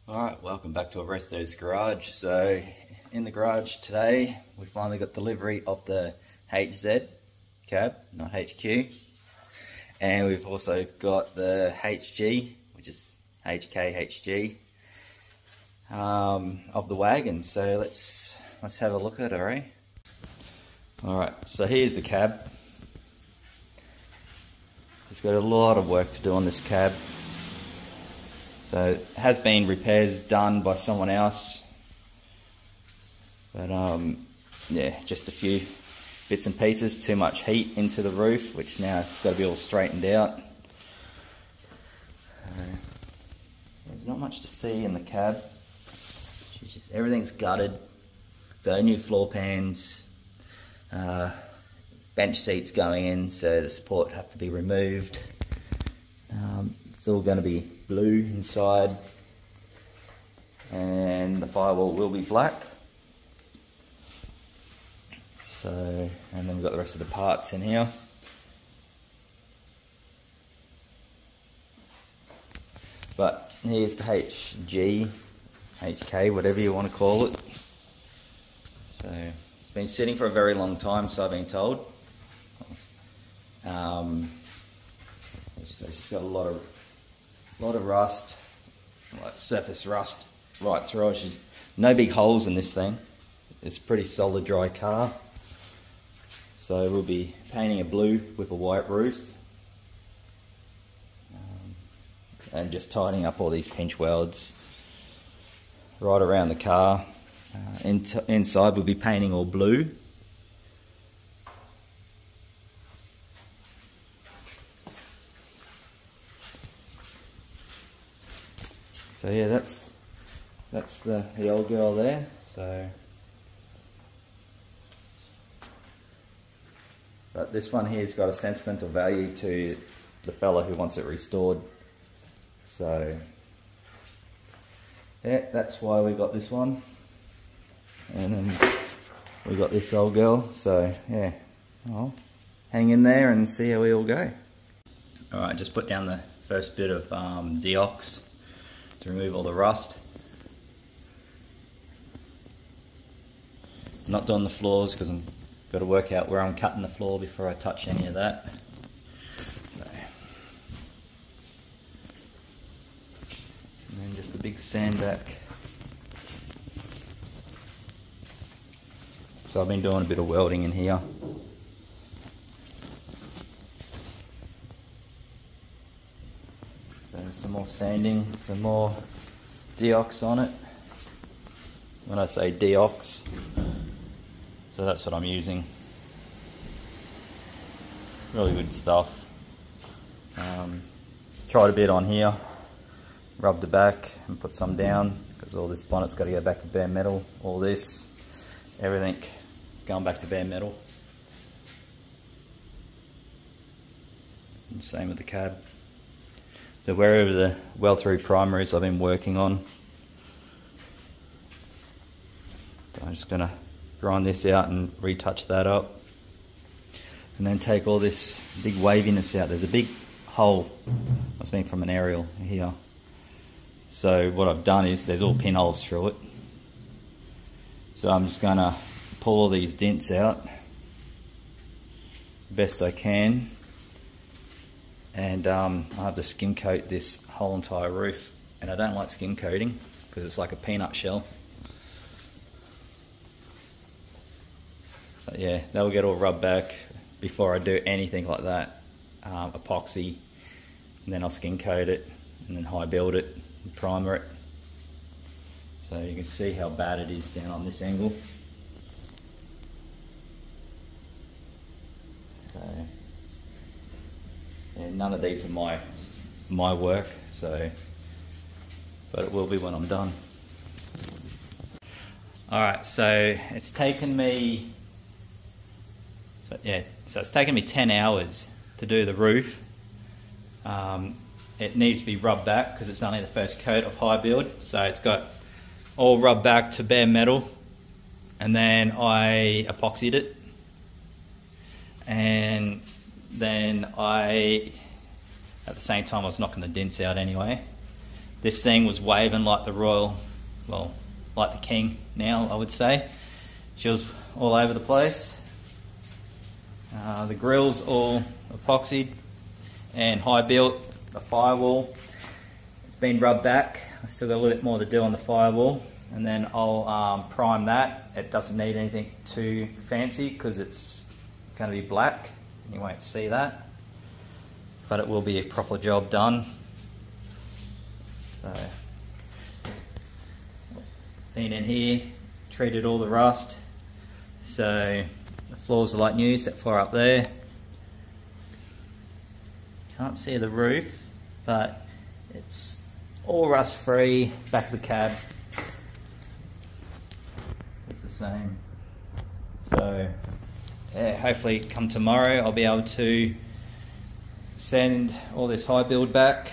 Alright, welcome back to ORESTO'S garage. So in the garage today we finally got delivery of the HZ cab, not HQ, and we've also got the HG, which is HG of the wagon. So let's have a look at it, eh? Alright, so here's the cab. It's got a lot of work to do on this cab. So it has been repairs done by someone else, but yeah, just a few bits and pieces, too much heat into the roof, which now it's got to be all straightened out. There's not much to see in the cab. Everything's gutted, so new floor pans, bench seats going in, so the support have to be removed. It's all going to be blue inside, and the firewall will be black. So, and then we've got the rest of the parts in here. But here's the HG, HK, whatever you want to call it. So it's been sitting for a very long time, so I've been told. So it's just got a lot of rust, like surface rust right through it. There's no big holes in this thing. It's a pretty solid dry car. So we'll be painting it blue with a white roof, and just tidying up all these pinch welds right around the car. Inside we'll be painting all blue. So yeah, that's the old girl there. So, but this one here's got a sentimental value to the fella who wants it restored. So yeah, that's why we got this one. And then we got this old girl. So yeah, I'll hang in there and see how we all go. All right, just put down the first bit of deox to remove all the rust. I'm not doing the floors because I've got to work out where I'm cutting the floor before I touch any of that. And then just a big sandback. So I've been doing a bit of welding in here. Some more sanding, some more deox on it. When I say deox, so that's what I'm using. Really good stuff. Tried a bit on here, rubbed the back and put some down, because all this bonnet's got to go back to bare metal. All this, everything is going back to bare metal. And same with the cab. So wherever the well-through primer is, I've been working on. So I'm just going to grind this out and retouch that up. And then take all this big waviness out. There's a big hole, must be from an aerial here. So what I've done is there's all pinholes through it. So I'm just going to pull all these dents out best I can. And I'll have to skim coat this whole entire roof. And I don't like skim coating because it's like a peanut shell. But yeah, that'll get all rubbed back before I do anything like that. Epoxy, and then I'll skim coat it, and then high build it, and primer it. So you can see how bad it is down on this angle. So yeah, none of these are my work, so, but it will be when I'm done. Alright, so it's taken me, so it's taken me 10 hours to do the roof. It needs to be rubbed back because it's only the first coat of high build, so it's got all rubbed back to bare metal, and then I epoxied it, and then at the same time I was knocking the dents out anyway. This thing was waving like the royal, well, like the king now, I would say. She was all over the place. The grill's all epoxied and high built. The firewall, it's been rubbed back. I still got a little bit more to do on the firewall, and then I'll prime that. It doesn't need anything too fancy because it's going to be black. You won't see that, but it will be a proper job done. So, been in here, treated all the rust. So the floors are like new, except for up there. Can't see the roof, but it's all rust free. Back of the cab, it's the same. So yeah, hopefully come tomorrow I'll be able to send all this high build back,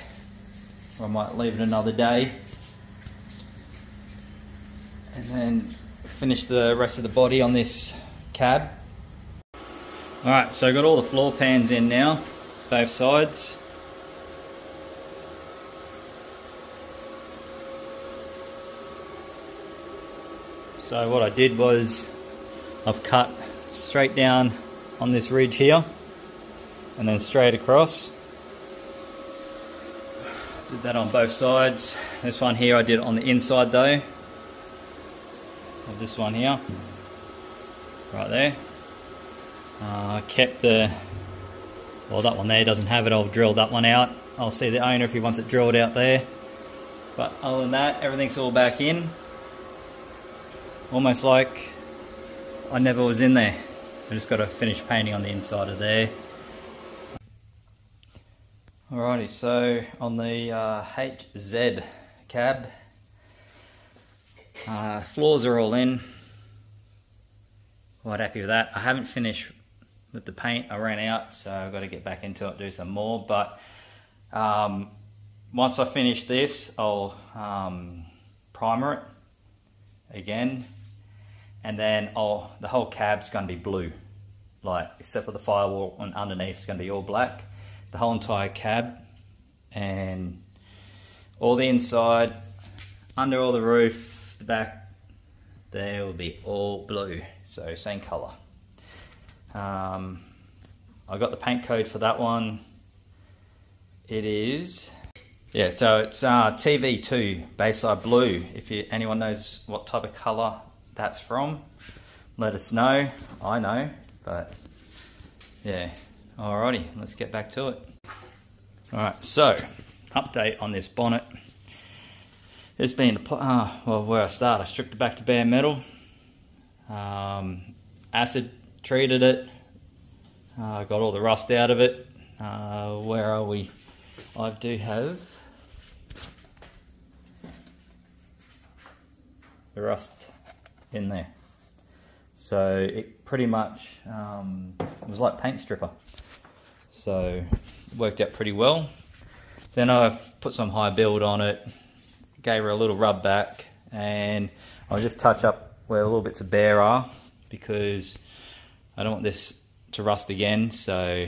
or I might leave it another day and then finish the rest of the body on this cab. Alright, so I've got all the floor pans in now, both sides. So what I did was I've cut straight down on this ridge here and then straight across. Did that on both sides. This one here I did it on the inside though, of this one here, right there. I kept the, well, that one there doesn't have it. I'll drill that one out. I'll see the owner if he wants it drilled out there. But other than that, everything's all back in. Almost like I never was in there. I just got to finish painting on the inside of there. Alrighty, so on the HZ cab, floors are all in. Quite happy with that. I haven't finished with the paint. I ran out, so I've got to get back into it, do some more. But once I finish this, I'll primer it again, and then the whole cab's going to be blue, like except for the firewall, and underneath it's going to be all black. The whole entire cab and all the inside, under all the roof, the back there will be all blue, so same colour. I got the paint code for that one. It is, yeah, so it's TV2 Bayside Blue. If anyone knows what type of colour that's from, let us know. I know, but yeah. Alrighty, let's get back to it. Alright, so update on this bonnet. It's been, well, where I start, I stripped it back to bare metal, acid treated it, got all the rust out of it. Where are we? I do have the rust in there. So it pretty much, it was like paint stripper. So it worked out pretty well. Then I put some high build on it, gave her a little rub back, and I'll just touch up where the little bits of bare are because I don't want this to rust again. So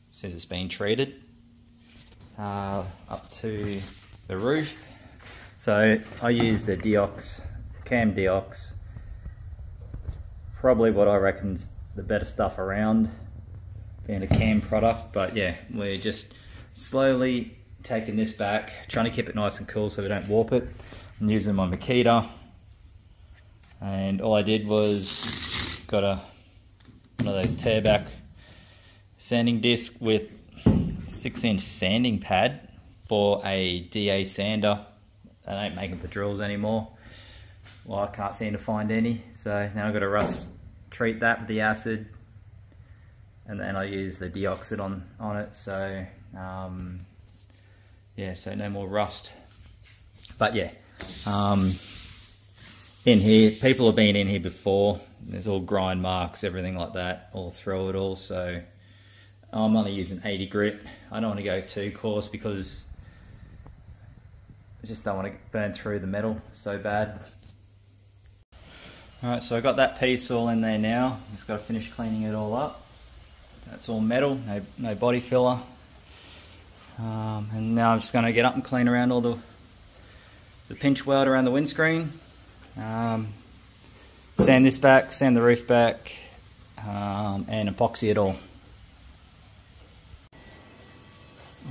since it's been treated, up to the roof. So I use the Deox, Cam Deox. It's probably what I reckon's the better stuff around, being a Cam product. But yeah, we're just slowly taking this back, trying to keep it nice and cool so we don't warp it. I'm using my Makita, and all I did was got one of those tear back sanding disc with 6-inch sanding pad for a DA sander. They don't make them for drills anymore. Well, I can't seem to find any, so now I've got to rust treat that with the acid, and then I use the deoxide on it, so yeah, so no more rust. But yeah, in here, people have been in here before. There's all grind marks, everything like that, all through it all. So I'm only using 80 grit. I don't want to go too coarse because I just don't want to burn through the metal so bad. Alright, so I got that piece all in there now. Just got to finish cleaning it all up. That's all metal, no body filler. And now I'm just going to get up and clean around all the the pinch weld around the windscreen. Sand this back, sand the roof back, and epoxy it all.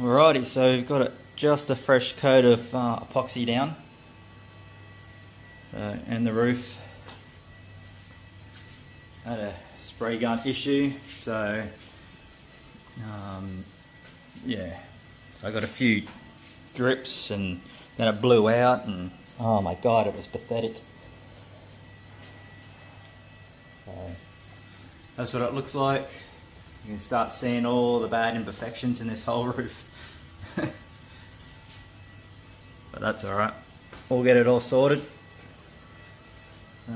Alrighty, so we've got just a fresh coat of epoxy down, and the roof had a spray gun issue, so yeah, so I got a few drips and then it blew out, and oh my god, it was pathetic. So that's what it looks like. You can start seeing all the bad imperfections in this whole roof. But that's alright, we'll get it all sorted. So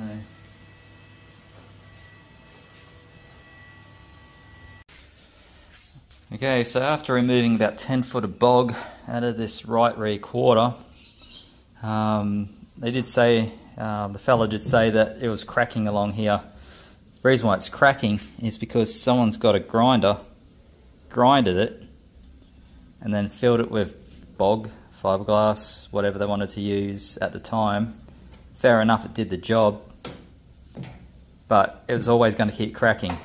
okay, so after removing about 10 foot of bog out of this right rear quarter, they did say, the fella did say that it was cracking along here. The reason why it's cracking is because someone's got a grinder, grinded it, and then filled it with bog, fiberglass, whatever they wanted to use at the time. Fair enough, it did the job, but it was always going to keep cracking.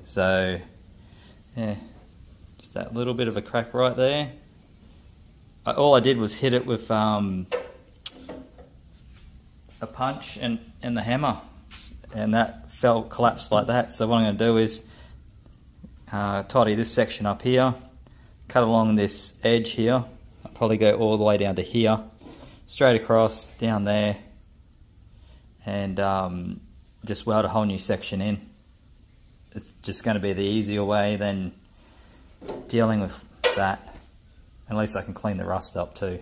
So yeah, just that little bit of a crack right there. All I did was hit it with a punch and the hammer, and that collapsed like that. So what I'm going to do is tidy this section up here, cut along this edge here. I'll probably go all the way down to here, straight across down there, and just weld a whole new section in. It's just going to be the easier way than dealing with that. At least I can clean the rust up too.